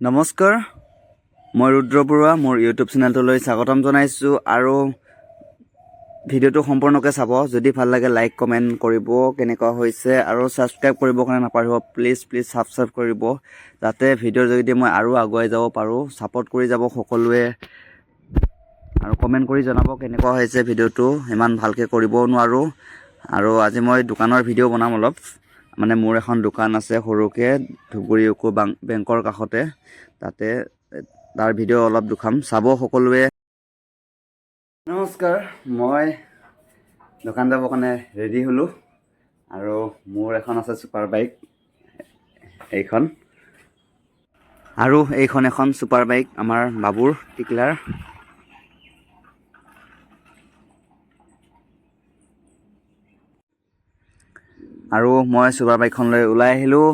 নমস্কাৰ, মই ৰুদ্ৰ বৰুৱা মোৰ ইউটিউব চেনেলটোলৈ স্বাগতম জনাইছোঁ আৰু ভিডিঅ'টো সম্পূৰ্ণকৈ চাব। যদি ভাল লাগে লাইক কমেণ্ট কৰিব কেনেকুৱা হৈছে আৰু ছাবস্ক্ৰাইব কৰিবৰ কাৰণে নাপাহৰিব। প্লিজ ছাবস্ক্ৰাইব কৰিব যাতে ভিডিঅ'ৰ যোগেদি মই আৰু আগুৱাই যাব পাৰোঁ। ছাপোৰ্ট কৰি যাব সকলোৱে আৰু কমেণ্ট কৰি জনাব কেনেকুৱা হৈছে ভিডিঅ'টো। ইমান ভালকৈ কৰিবও নোৱাৰোঁ আৰু আজি মই দোকানৰ ভিডিঅ' বনাম অলপ। মানে মোৰ এখন দোকান আছে সৰুকৈ ধুবুৰী ইউকো বেংকৰ কাষতে, তাতে তাৰ ভিডিঅ' অলপ দেখাম, চাব সকলোৱে। নমস্কাৰ, মই দোকান যাবৰ কাৰণে ৰেডি হ'লোঁ আৰু মোৰ এখন আছে ছুপাৰ বাইক এইখন, আৰু এইখন এখন ছুপাৰ বাইক আমাৰ বাবুৰ টিকলাৰ। আৰু মই ছুপাৰ বাইকখন লৈ ওলাই আহিলোঁ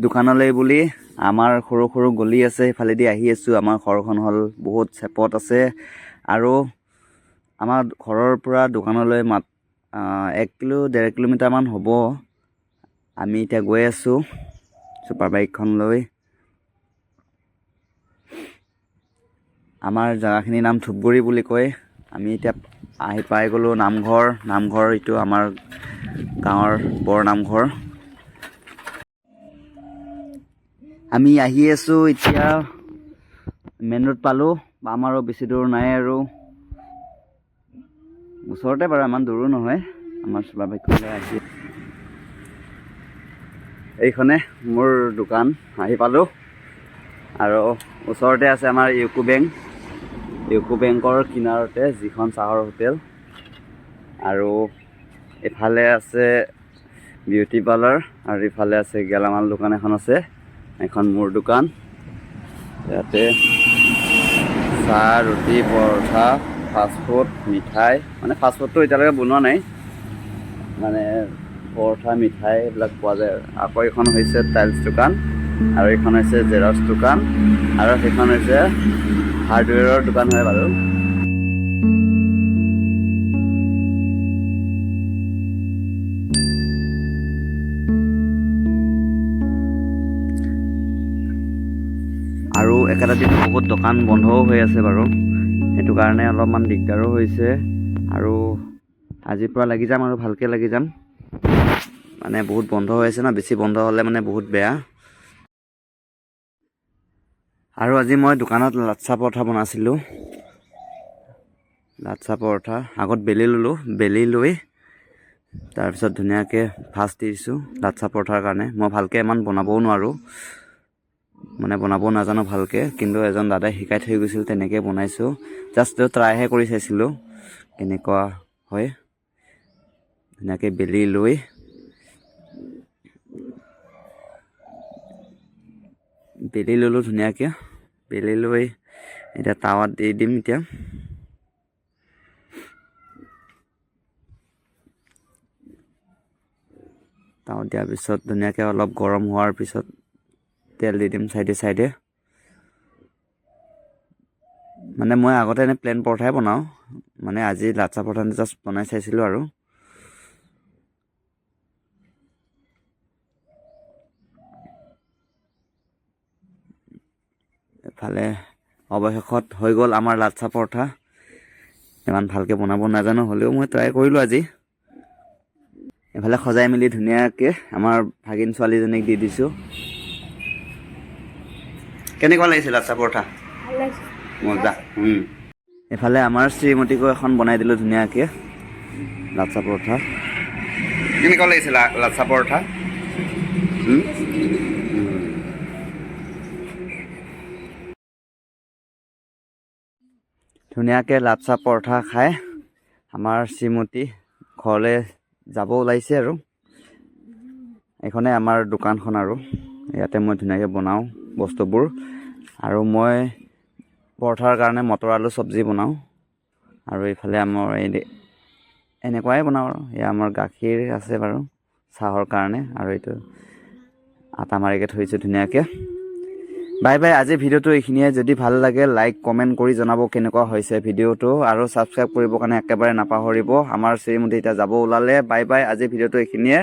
দোকানলৈ বুলি। আমাৰ সৰু সৰু গলি আছে, সেইফালেদি আহি আছোঁ। আমাৰ ঘৰখন হ'ল বহুত চেপত আছে আৰু আমাৰ ঘৰৰ পৰা দোকানলৈ 1-1.5 কিলোমিটাৰমান হ'ব। আমি এতিয়া গৈ আছোঁ ছুপাৰ বাইকখন লৈ। আমাৰ জেগাখিনিৰ নাম ধুবুৰী বুলি কয়। আমি এতিয়া পাই গ'লোঁ নামঘৰ এইটো আমাৰ গাঁৱৰ বৰ নামঘৰ। আমি আহি আছোঁ এতিয়া, মেইন ৰোড পালোঁ। আমাৰো বেছি দূৰ নাই আৰু ওচৰতে বাৰু, ইমান দূৰো নহয়। আমাৰ ছুপাৰ বাইকখনলৈ আহি এইখনে মোৰ দোকান আহি পালোঁ আৰু ওচৰতে আছে আমাৰ ইউকো বেংকৰ কিনাৰতে যিখন চাহৰ হোটেল, আৰু এফালে আছে বিউটি পাৰ্লাৰ আৰু ইফালে আছে গেলামাল দোকান এখন আছে। এখন মোৰ দোকান, ইয়াতে চাহ, ৰুটি, পৰঠা, ফাষ্টফুড, মিঠাই, মানে ফাষ্টফুডটো এতিয়ালৈকে বনোৱা নাই, মানে পৰঠা মিঠাই এইবিলাক পোৱা যায়। আকৌ এইখন হৈছে টাইলছ দোকান আৰু এইখন হৈছে জেৰক্স দোকান আৰু সেইখন হৈছে হাৰ্ডৱেৰৰ দোকান হয় বাৰু। আৰু একেটা দিন বহুত দোকান বন্ধও হৈ আছে বাৰু, সেইটো কাৰণে অলপমান দিগদাৰো হৈছে। আৰু আজিৰ পৰা লাগি যাম আৰু ভালকৈ লাগি যাম, মানে বহুত বন্ধ হৈ আছে ন, বেছি বন্ধ হ'লে মানে বহুত বেয়া। আৰু আজি মই দোকানত লাচ্ছা পৰঠা বনাইছিলোঁ। লাচ্ছা পৰঠা আগত বেলি ল'লোঁ, বেলি লৈ তাৰপিছত ধুনীয়াকৈ ভাজ দি দিছোঁ লাচ্ছা পৰঠাৰ কাৰণে। মই ভালকৈ ইমান বনাবও নোৱাৰোঁ, মানে বনাব নাজানো ভালকৈ, কিন্তু এজন দাদাই শিকাই থৈ গৈছিল, তেনেকৈ বনাইছোঁ। জাষ্ট ট্ৰাইহে কৰি চাইছিলোঁ কেনেকুৱা হয়। ধুনীয়াকৈ বেলি লৈ ল'লোঁ ধুনীয়াকৈ। বেলি লৈ এতিয়া টাৱাত দি দিম। এতিয়া টাৱাত দিয়াৰ পিছত ধুনীয়াকৈ অলপ গৰম হোৱাৰ পিছত তেল দি দিম চাইডে। মানে মই আগতে এনে প্লেন পৰঠাই বনাওঁ, মানে আজি লাচ্ছা পৰঠা জাষ্ট বনাই চাইছিলোঁ আৰু। এফালে অৱশেষত হৈ গ'ল আমাৰ লাচ্ছা পৰঠা। ইমান ভালকৈ বনাব নাজানো, হ'লেও মই ট্ৰাই কৰিলোঁ আজি। এফালে সজাই মেলি ধুনীয়াকৈ আমাৰ ভাগিন ছোৱালীজনীক দি দিছোঁ। কেনেকুৱা লাগিছে লাচ্ছা পৰঠা? মজা। এফালে আমাৰ শ্ৰীমতীকো এখন বনাই দিলোঁ ধুনীয়াকৈ লাচ্ছা পৰঠা। কেনেকুৱা লাগিছে লাচ্ছা পৰঠা? ধুনীয়াকৈ লাচ্ছা পৰঠা খাই আমাৰ শ্ৰীমতী ঘৰলৈ যাব ওলাইছে আৰু। এইখনে আমাৰ দোকানখন আৰু ইয়াতে মই ধুনীয়াকৈ বনাওঁ বস্তুবোৰ। আৰু মই পৰঠাৰ কাৰণে মটৰ আলু চব্জি বনাওঁ, আৰু এইফালে আমাৰ এনেকুৱাই বনাওঁ আৰু। এয়া আমাৰ গাখীৰ আছে বাৰু চাহৰ কাৰণে, আৰু এইটো আটা মাৰিকৈ থৈছোঁ ধুনীয়াকৈ। বাই বাই, আজি ভিডিঅ'টো এইখিনিয়ে। যদি ভাল লাগে লাইক কমেণ্ট কৰি জনাব কেনেকুৱা হৈছে ভিডিঅ'টো, আৰু ছাবস্ক্ৰাইব কৰিবৰ কাৰণে একেবাৰে নাপাহৰিব। আমাৰ শ্ৰীমতী এতিয়া যাব ওলালে। বাই বাই, আজি ভিডিঅ'টো এইখিনিয়ে।